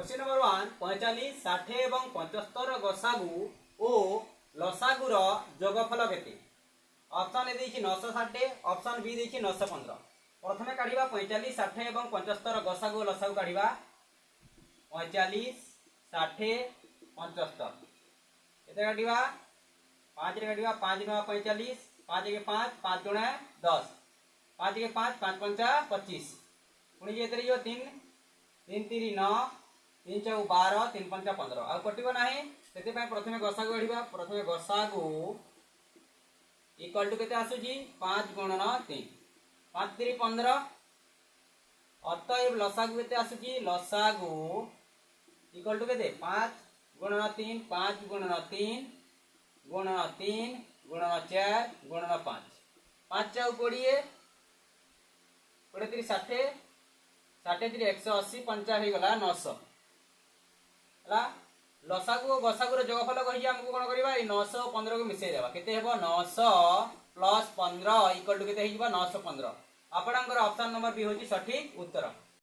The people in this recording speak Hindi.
क्वेश्चन नंबर 1 45 60 एवं 75 गसागु ओ लसागुर जोगफल केते। ऑप्शन ए देछि 960, ऑप्शन बी देछि 915। प्रथमे काढिबा 45 60 एवं 75 गसागु लसागु काढिबा 45 60 75 केते काढिबा 5 रे काढिबा 5 9 45 5 के 5 5 गुणे 10 5 के 5 5 पंचा 25 पुणी जेतरे जो 3 3 3 9 3 4 12 3 पंचा 15 आ कटिबो नाही सेते पय प्रथमे गसागु काढिबा। प्रथमे गसागु इक्वल टू केते आसुजी 5 गुणन 3 5 3 15 अतएव लसागु केते आसुजी लसागु इक्वल टू केते 5 गुणन 3 5 गुणन 3 गुणन 3 गुणन 4 गुणन 5 5 4 20 20 60 60 3 180 50 हो गला 900 हला। लसागु और गसागु रो जोगफल कहि हमको कोन करबा ए 915 को मिसै देबा केते हेबो 900 प्लस 15 इक्वल टू केते हेबा 915। आपणकर ऑप्शन नंबर बी होची सठिक उत्तर।